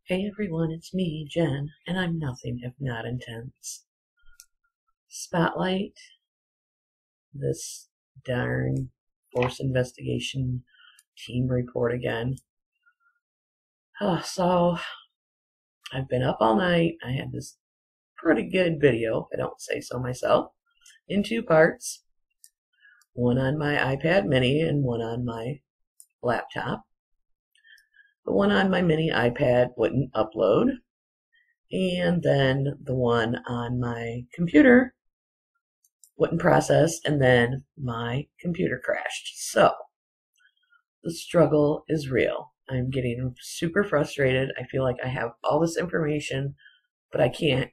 Hey everyone, it's me, Jen, and I'm nothing if not intense. Spotlight this darn force investigation team report again. So, I've been up all night. I had this pretty good video, if I don't say so myself, in two parts. One on my iPad mini and one on my laptop. The one on my mini iPad wouldn't upload, and then the one on my computer wouldn't process, and then my computer crashed. So, the struggle is real. I'm getting super frustrated. I feel like I have all this information, but I can't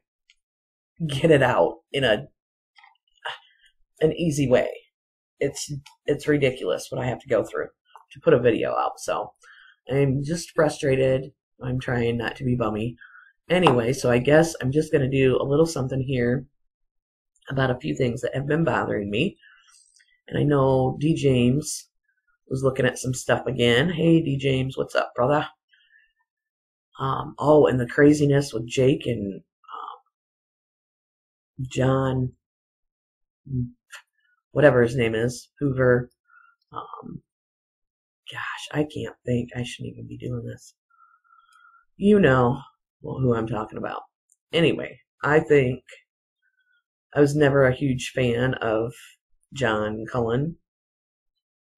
get it out in an easy way. It's ridiculous what I have to go through to put a video out. So, I'm just frustrated. I'm trying not to be bummy. Anyway, so I guess I'm just going to do a little something here about a few things that have been bothering me. And I know D. James was looking at some stuff again. Hey, D. James, what's up, brother? And the craziness with Jake and John, whatever his name is, Hoover. Gosh, I can't think. I shouldn't even be doing this. You know who I'm talking about. Anyway, I think I was never a huge fan of John Cullen.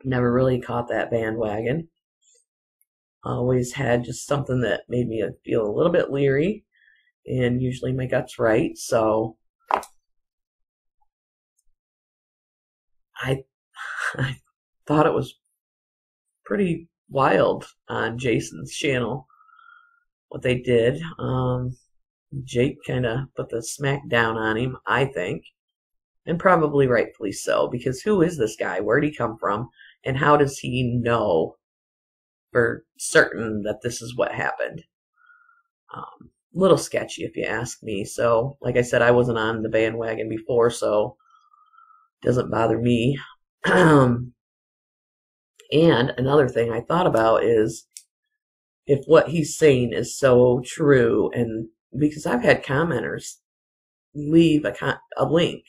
Never really caught that bandwagon. Always had just something that made me feel a little bit leery, and usually my gut's right. So I thought it was pretty wild on Jason's channel what they did. Jake kind of put the smack down on him, I think, and probably rightfully so, because who is this guy? Where'd he come from? And how does he know for certain that this is what happened? Little sketchy, if you ask me. So, like I said, I wasn't on the bandwagon before, so it doesn't bother me. And another thing I thought about is if what he's saying is so true, and because I've had commenters leave a link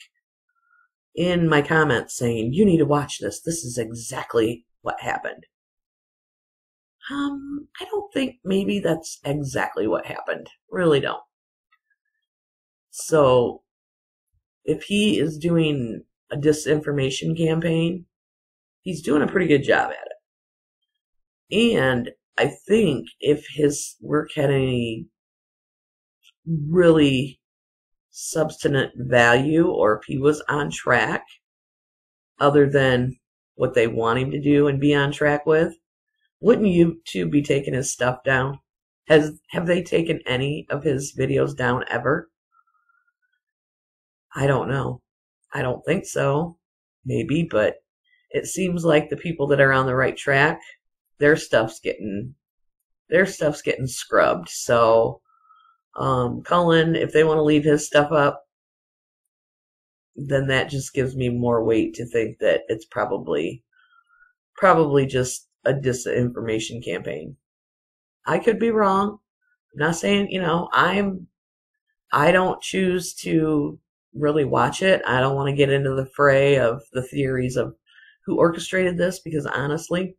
in my comments saying, you need to watch this. This is exactly what happened. I don't think maybe that's exactly what happened. Really don't. So, if he is doing a disinformation campaign, he's doing a pretty good job at it. And I think if his work had any really substantive value, or if he was on track, other than what they want him to do and be on track with, wouldn't YouTube be taking his stuff down? Have they taken any of his videos down ever? I don't know. I don't think so. Maybe, but it seems like the people that are on the right track, their stuff's getting scrubbed. So, Cullen, if they want to leave his stuff up, then that just gives me more weight to think that it's probably just a disinformation campaign. I could be wrong. I'm not saying, I don't choose to really watch it. I don't want to get into the fray of the theories of who orchestrated this, because honestly,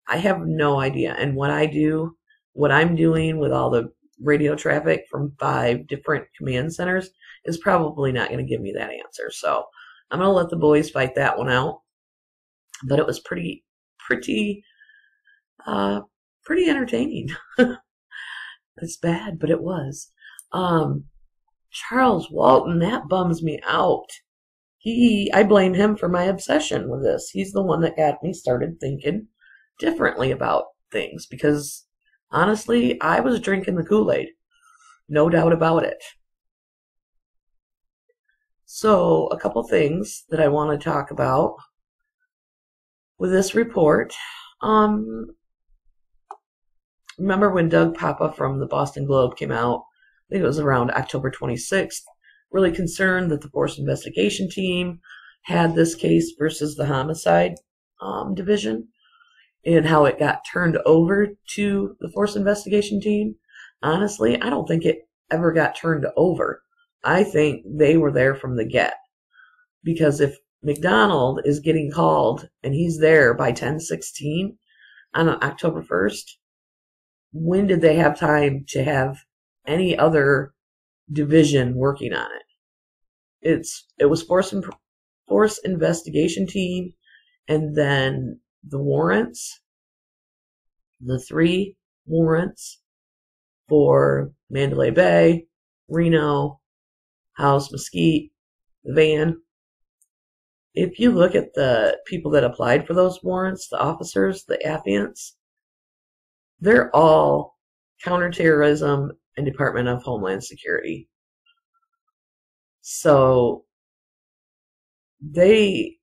I have no idea. And what I'm doing with all the radio traffic from 5 different command centers is probably not going to give me that answer. So I'm going to let the boys fight that one out. But it was pretty entertaining. It's bad, but it was. Charles Walton, that bums me out. I blame him for my obsession with this. He's the one that got me started thinking differently about things, because honestly, I was drinking the Kool-Aid. No doubt about it. So, a couple things that I want to talk about with this report. Remember when Doug Papa from the Boston Globe came out, I think it was around October 26th, really concerned that the Force Investigation Team had this case versus the Homicide Division, and how it got turned over to the Force Investigation Team. honestly, I don't think it ever got turned over. I think they were there from the get. Because if McDonald is getting called and he's there by 10:16 on October 1st, when did they have time to have any other division working on it? It was force investigation team, and then the warrants, the 3 warrants for Mandalay Bay, Reno, House, Mesquite, the van. If you look at the people that applied for those warrants, the officers, the affiants, they're all counterterrorism and Department of Homeland Security. So they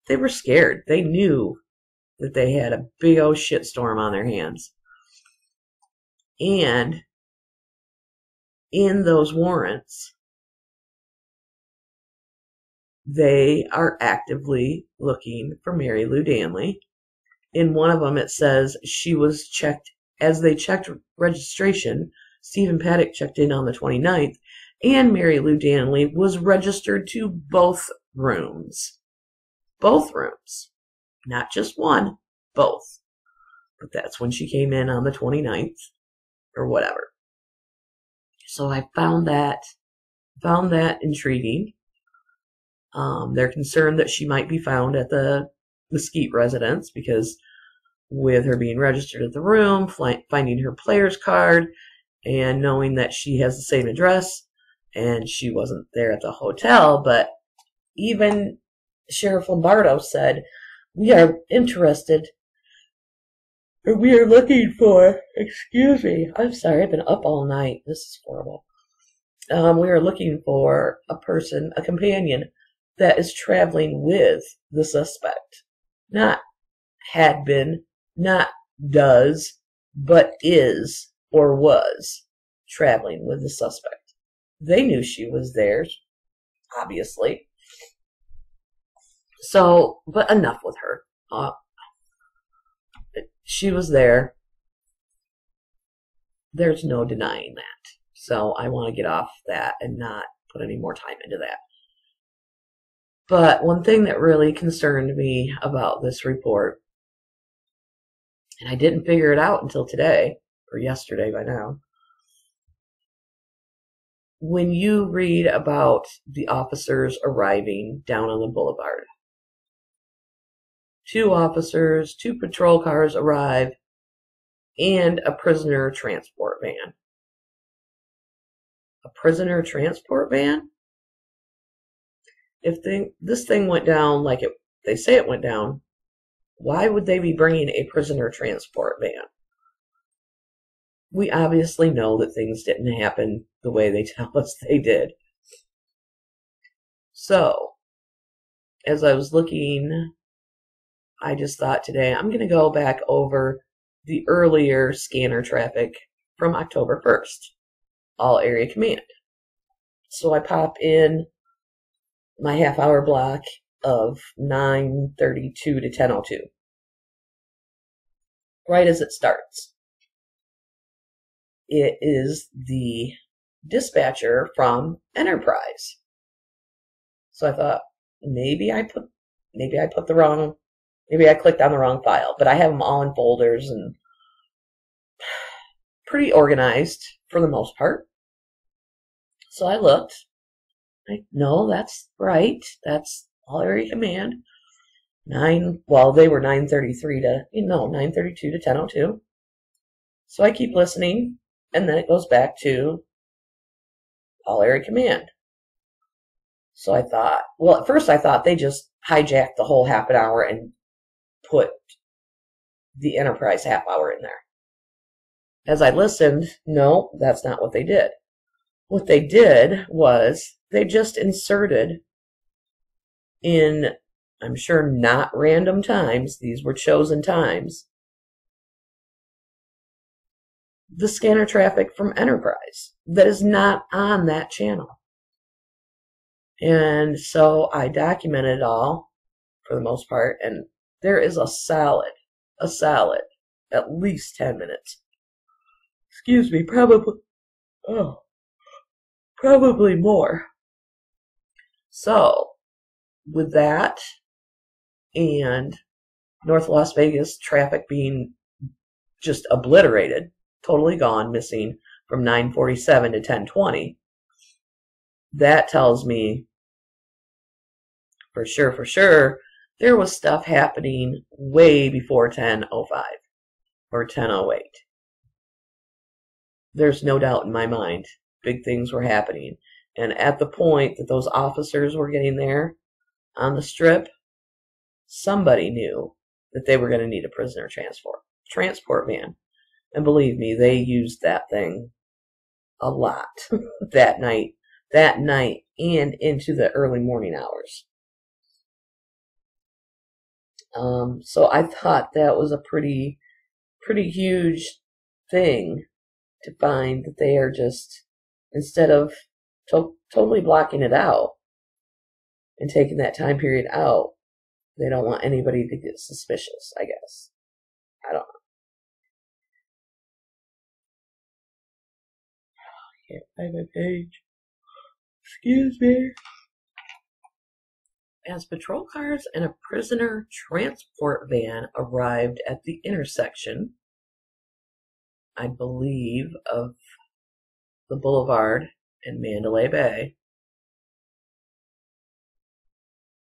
were scared. They knew that they had a big old shitstorm on their hands. And in those warrants, they are actively looking for Mary Lou Danley. In one of them, it says she was checked, as they checked registration, Stephen Paddock checked in on the 29th, and Mary Lou Danley was registered to both rooms. Both rooms. Not just one, both. But that's when she came in on the 29th, or whatever. So I found that intriguing. They're concerned that she might be found at the Mesquite residence because with her being registered at the room, finding her player's card, and knowing that she has the same address, and she wasn't there at the hotel, but even Sheriff Lombardo said, we are looking for, excuse me, I'm sorry, I've been up all night, this is horrible. We are looking for a person, a companion, that is traveling with the suspect. Not had been, not does, but is or was traveling with the suspect. They knew she was there, obviously. So, but enough with her. She was there. There's no denying that. So I want to get off that and not put any more time into that. But one thing that really concerned me about this report, and I didn't figure it out until today, or yesterday by now, when you read about the officers arriving down on the boulevard, 2 officers, 2 patrol cars arrive, and a prisoner transport van. A prisoner transport van? If this thing went down like they say it went down, why would they be bringing a prisoner transport van? We obviously know that things didn't happen the way they tell us they did. So, as I was looking, I just thought today I'm going to go back over the earlier scanner traffic from October 1st, all area command. So I pop in my half-hour block of 9:32 to 10:02. Right as it starts. It is the dispatcher from Enterprise. So I thought, maybe I clicked on the wrong file, but I have them all in folders and pretty organized for the most part. So I looked. No, that's right. That's all area command. They were 9:32 to 10:02. So I keep listening, and then it goes back to all area command. So I thought, well, at first I thought they just hijacked the whole half an hour and put the Enterprise half hour in there. As I listened, no, that's not what they did. What they did was they just inserted in, I'm sure not random times, these were chosen times, the scanner traffic from Enterprise that is not on that channel. And so I documented it all for the most part, and there is a solid, at least 10 minutes. excuse me, probably more. So, with that, and North Las Vegas traffic being just obliterated, totally gone, missing from 9:47 to 10:20, that tells me for sure, there was stuff happening way before 10:05 or 10:08. There's no doubt in my mind, big things were happening. And at the point that those officers were getting there on the strip, somebody knew that they were going to need a prisoner transport van. And believe me, they used that thing a lot that night and into the early morning hours. So I thought that was a pretty huge thing to find that they are just, instead of totally blocking it out and taking that time period out, they don't want anybody to get suspicious, I guess. I don't know. I can't find my page. Excuse me. As patrol cars and a prisoner transport van arrived at the intersection, I believe, of the Boulevard and Mandalay Bay,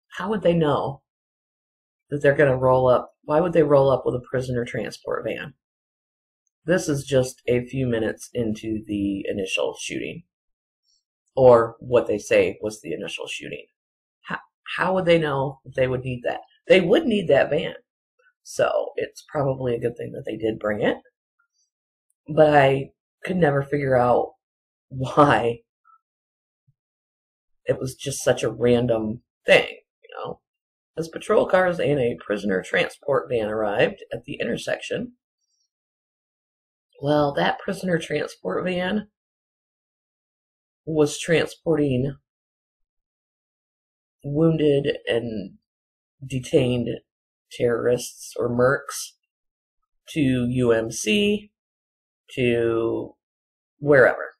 how would they know that they're going to roll up? Why would they roll up with a prisoner transport van? This is just a few minutes into the initial shooting, or what they say was the initial shooting. How would they know that they would need that? They would need that van. So it's probably a good thing that they did bring it. But I could never figure out why it was just such a random thing, As patrol cars and a prisoner transport van arrived at the intersection, well, that prisoner transport van was transporting wounded and detained terrorists or mercs to UMC, to wherever.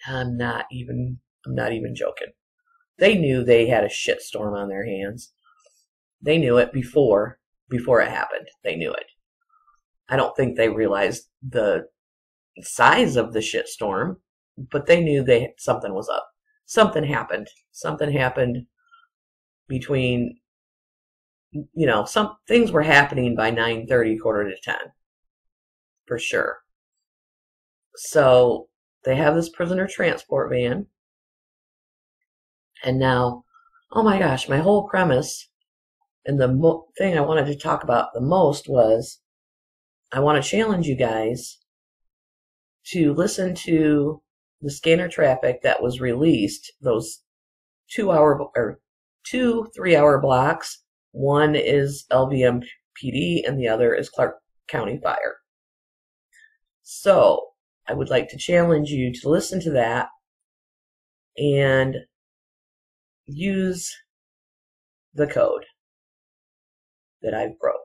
I'm not even joking. They knew they had a shitstorm on their hands. They knew it before it happened. They knew it. I don't think they realized the size of the shitstorm, but they knew something was up. Something happened. Something happened between, some things were happening by 9:30, quarter to 10, for sure. So they have this prisoner transport van, and now, oh my gosh, my whole premise and the thing I wanted to talk about the most was, I want to challenge you guys to listen to the scanner traffic that was released, those 2 3-hour blocks. One is LVMPD and the other is Clark County Fire. So I would like to challenge you to listen to that and use the code that I broke.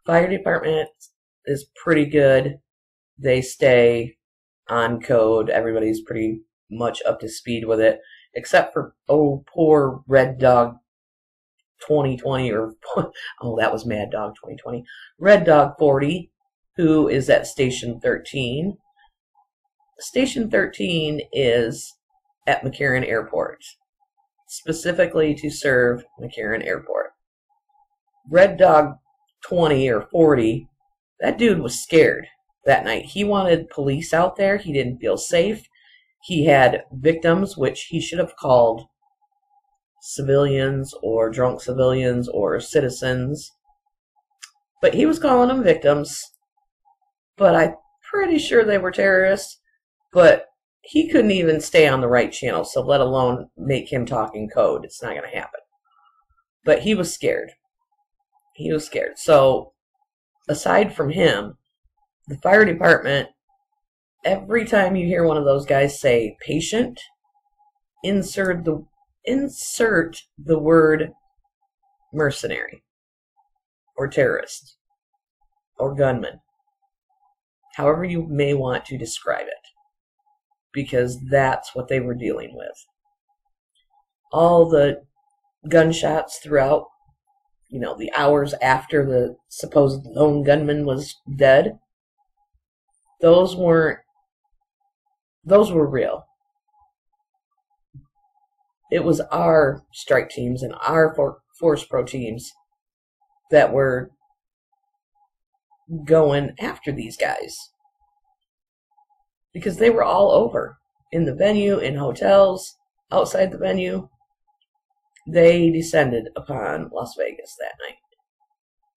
Fire department is pretty good. They stay on code. Everybody's pretty much up to speed with it, except for, poor Red Dog 2020, or, that was Mad Dog 2020. Red Dog 40, who is at Station 13. Station 13 is at McCarran Airport, specifically to serve McCarran Airport. Red Dog 20 or 40, that dude was scared that night. He wanted police out there. He didn't feel safe. He had victims, which he should have called civilians or drunk civilians or citizens. But he was calling them victims. But I'm pretty sure they were terrorists. But he couldn't even stay on the right channel, so let alone make him talk in code. It's not going to happen. But he was scared. He was scared. So, aside from him, the fire department, every time you hear one of those guys say patient, insert the word mercenary or terrorist or gunman, however you may want to describe it, because that's what they were dealing with. All the gunshots throughout, the hours after the supposed lone gunman was dead, those were real. It was our strike teams and our Force Pro teams that were going after these guys, because they were all over, in the venue, in hotels, outside the venue. They descended upon Las Vegas that night.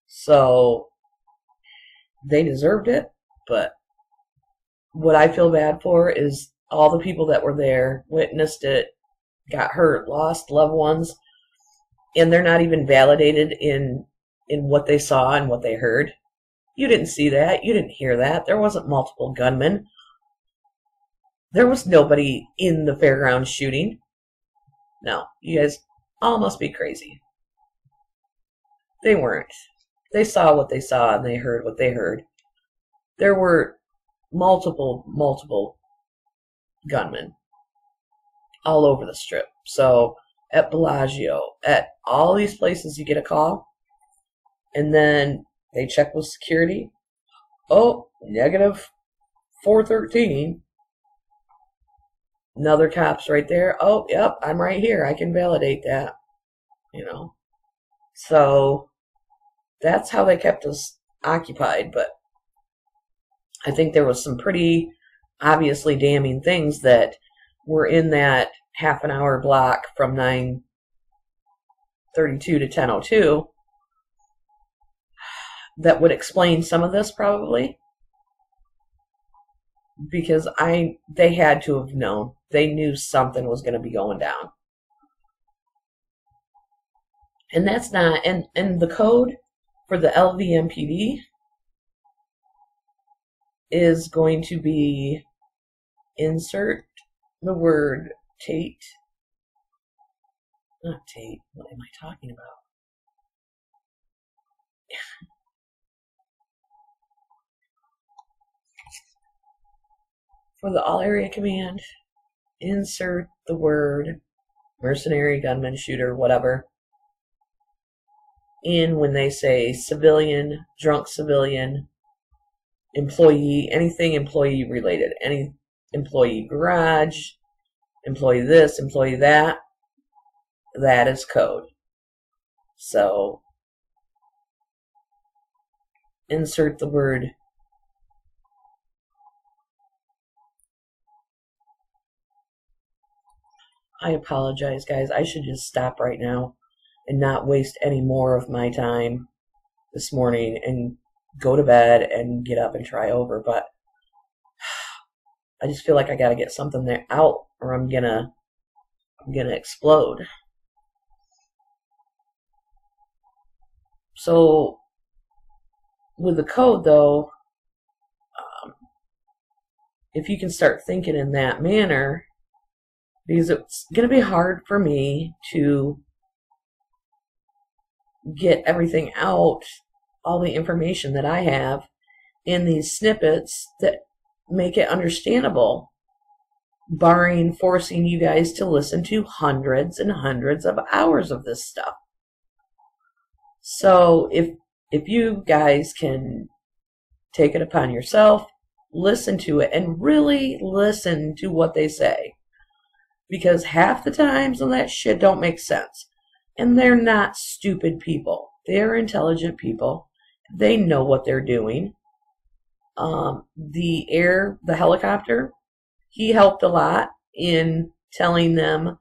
So they deserved it, but what I feel bad for is all the people that were there, witnessed it, got hurt, lost loved ones, and they're not even validated in what they saw and what they heard. You didn't see that. You didn't hear that. There wasn't multiple gunmen. There was nobody in the fairground shooting. No, you guys all must be crazy. They weren't. They saw what they saw and they heard what they heard. There were multiple gunmen all over the strip. So at Bellagio, at all these places you get a call, and then they check with security. Oh, negative 413. Another cop's right there. Oh, yep, I'm right here. I can validate that. So that's how they kept us occupied. But I think there was some pretty obviously damning things that were in that half an hour block from 9:32 to 10:02 that would explain some of this, probably, because they had to have known. They knew something was going to be going down. And that's not, and the code for the LVMPD is going to be, insert the word Tate. Not Tate. What am I talking about? For the all area command, insert the word mercenary, gunman, shooter, whatever, in when they say civilian, drunk civilian, employee, anything employee related, any employee garage, employee this, employee that, that is code. So insert the word I apologize, guys. I should just stop right now and not waste any more of my time this morning and go to bed and get up and try over. But I just feel like I gotta get something there out, or I'm gonna explode. So with the code, though, if you can start thinking in that manner, because it's going to be hard for me to get everything out, all the information that I have in these snippets that make it understandable, barring forcing you guys to listen to hundreds and hundreds of hours of this stuff. So if you guys can take it upon yourself, listen to it, and really listen to what they say. Because half the times when that shit don't make sense. And they're not stupid people. They're intelligent people. They know what they're doing. The helicopter, he helped a lot in telling them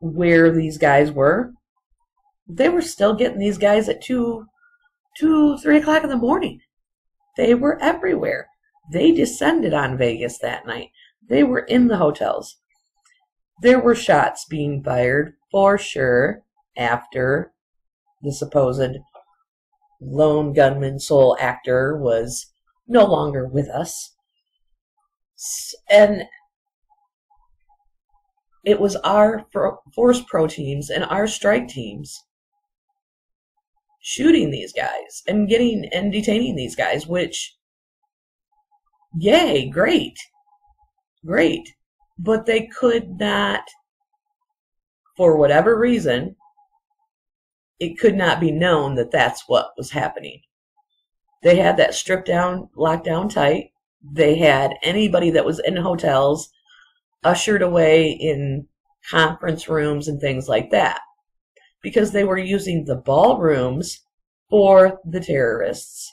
where these guys were. They were still getting these guys at 3 o'clock in the morning. They were everywhere. They descended on Vegas that night. They were in the hotels. There were shots being fired, for sure, after the supposed lone gunman sole actor was no longer with us. And it was our Force Pro teams and our strike teams shooting these guys and getting and detaining these guys, which, yay, great, great. But they could not, for whatever reason, it could not be known that that's what was happening. They had that stripped down, locked down tight. They had anybody that was in hotels ushered away in conference rooms and things like that, because they were using the ballrooms for the terrorists.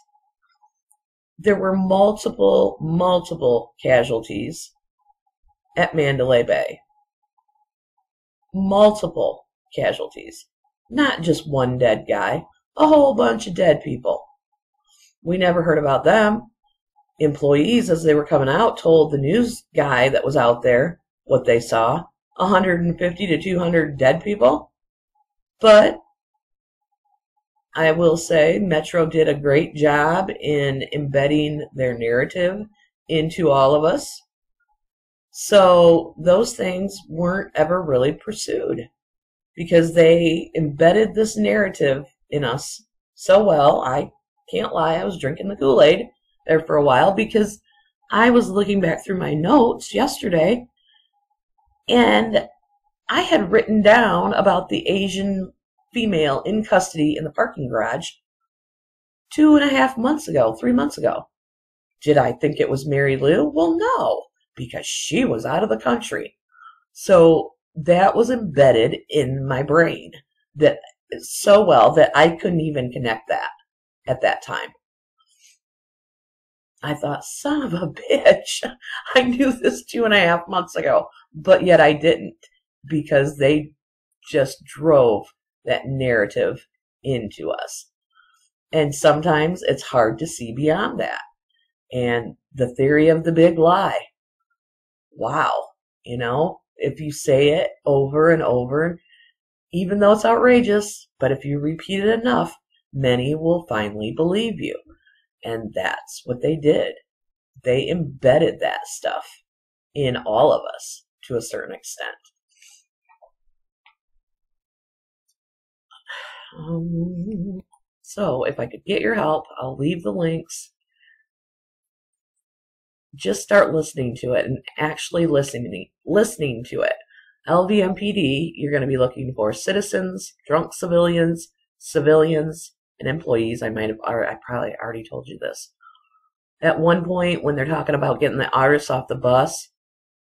There were multiple casualties at Mandalay Bay. Multiple casualties. Not just one dead guy, a whole bunch of dead people. We never heard about them. Employees, as they were coming out, told the news guy that was out there what they saw. 150 to 200 dead people. But I will say Metro did a great job in embedding their narrative into all of us. So those things weren't ever really pursued, because they embedded this narrative in us so well. I can't lie, I was drinking the Kool-Aid there for a while, because I was looking back through my notes yesterday, and I had written down about the Asian female in custody in the parking garage 2.5 months ago, 3 months ago. Did I think it was Mary Lou? Well, no, because she was out of the country. So that was embedded in my brain that so well that I couldn't even connect that at that time. I thought, son of a bitch, I knew this 2.5 months ago, but yet I didn't, because they just drove that narrative into us. And sometimes it's hard to see beyond that. And the theory of the big lie. Wow. You know, if you say it over and over, even though it's outrageous, but if you repeat it enough, many will finally believe you. And that's what they did. They embedded that stuff in all of us to a certain extent. So if I could get your help, I'll leave the links. Just start listening to it and actually listening to it. LVMPD, you're going to be looking for citizens, drunk civilians, and employees. I probably already told you this. At one point, when they're talking about getting the artists off the bus,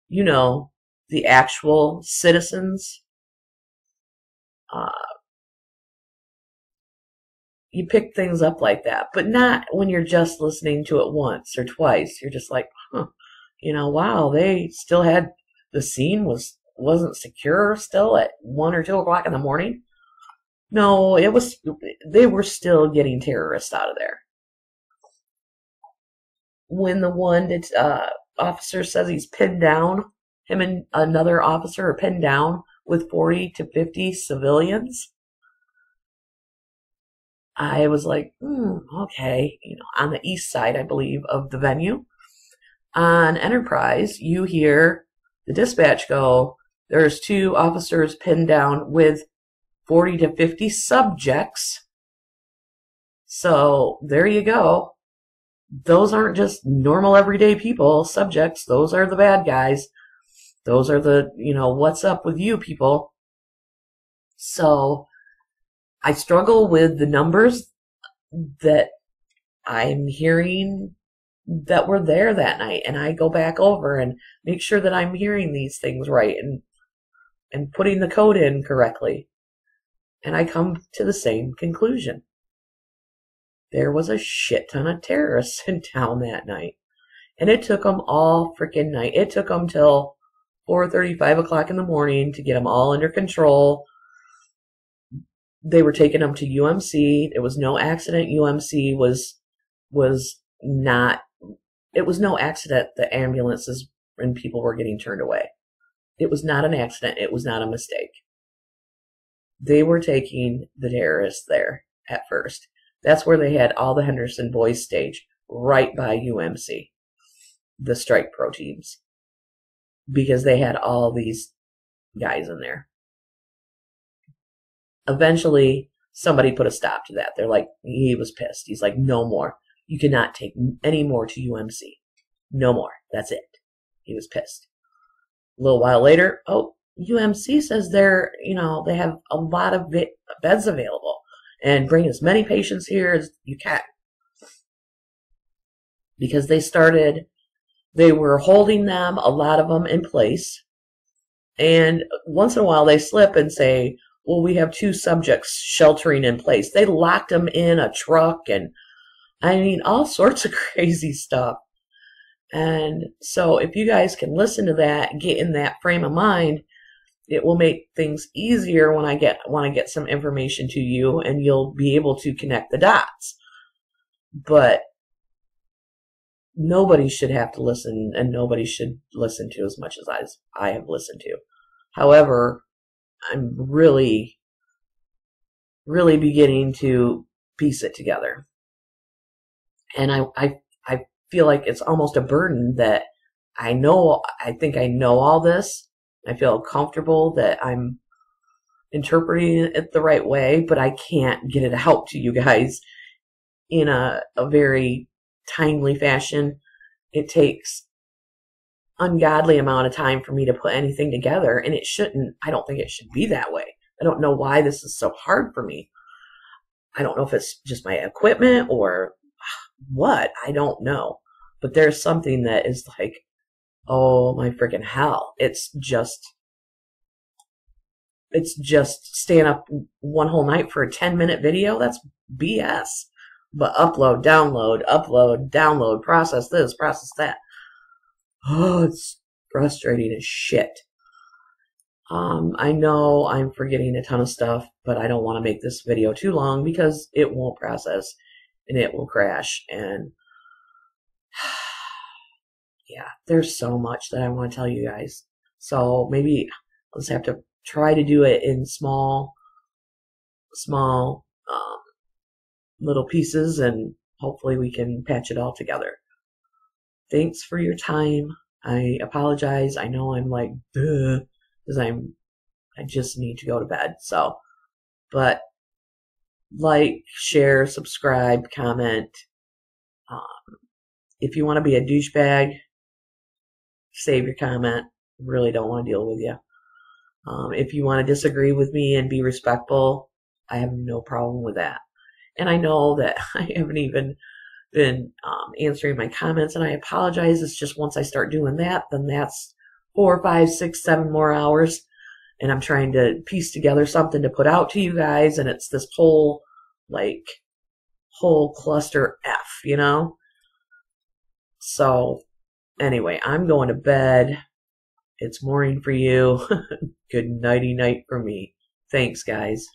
you know, the actual citizens, you pick things up like that, but not when you're just listening to it once or twice. You're just like, you know, wow, they still had, the scene wasn't secure still at 1 or 2 o'clock in the morning. No, they were still getting terrorists out of there. When the one officer says he's pinned down, him and another officer are pinned down with 40 to 50 civilians, I was like, okay, you know, on the east side, I believe, of the venue. On Enterprise, you hear the dispatch go, there's 2 officers pinned down with 40 to 50 subjects. So there you go. Those aren't just normal everyday people, subjects. Those are the bad guys. Those are the, you know, what's up with you people. So I struggle with the numbers that I'm hearing that were there that night, and I go back over and make sure that I'm hearing these things right and putting the code in correctly. And I come to the same conclusion. There was a shit ton of terrorists in town that night. And it took them all freaking night. It took them till 4:30, 5 o'clock in the morning to get them all under control. They were taking them to UMC. It was no accident. UMC was not, it was no accident that ambulances and people were getting turned away. It was not an accident. It was not a mistake. They were taking the terrorists there at first. That's where they had all the Henderson Boys stage, right by UMC, the strike pro teams, because they had all these guys in there. Eventually, somebody put a stop to that. They're like, he was pissed. He's like, no more. You cannot take any more to UMC. No more. That's it. He was pissed. A little while later, oh, UMC says they're, they have a lot of beds available and bring as many patients here as you can. Because they were holding them, a lot of them, in place. And once in a while they slip and say, well, we have 2 subjects sheltering in place. They locked them in a truck and, all sorts of crazy stuff. And so if you guys can listen to that, get in that frame of mind, it will make things easier when I want to get some information to you, and you'll be able to connect the dots. But nobody should have to listen, and nobody should listen to as much as I have listened to. However, I'm really, really beginning to piece it together. And I feel like it's almost a burden that I think I know all this. I feel comfortable that I'm interpreting it the right way, but I can't get it out to you guys in a very timely fashion. It takes ungodly amount of time for me to put anything together, and I don't think it should be that way. I don't know why this is so hard for me. I don't know if it's just my equipment or what. I don't know. But there's something that is like, oh my freaking hell. It's just staying up one whole night for a 10-minute video. That's BS. But upload, download, process this, process that. Oh, it's frustrating as shit. I know I'm forgetting a ton of stuff, but I don't want to make this video too long because it won't process and it will crash. And yeah, there's so much that I want to tell you guys. So maybe I'll just have to try to do it in small little pieces, and hopefully we can patch it all together. Thanks for your time. I apologize. I know I'm like, because I just need to go to bed. So, but like, share, subscribe, comment. If you want to be a douchebag, save your comment. Really don't want to deal with you. If you want to disagree with me and be respectful, I have no problem with that. And I know that I haven't even been answering my comments, and I apologize. It's just once I start doing that, then that's 4, 5, 6, 7 more hours, and I'm trying to piece together something to put out to you guys, and it's this whole cluster F, So anyway, I'm going to bed. It's morning for you. Good nighty night for me. Thanks, guys.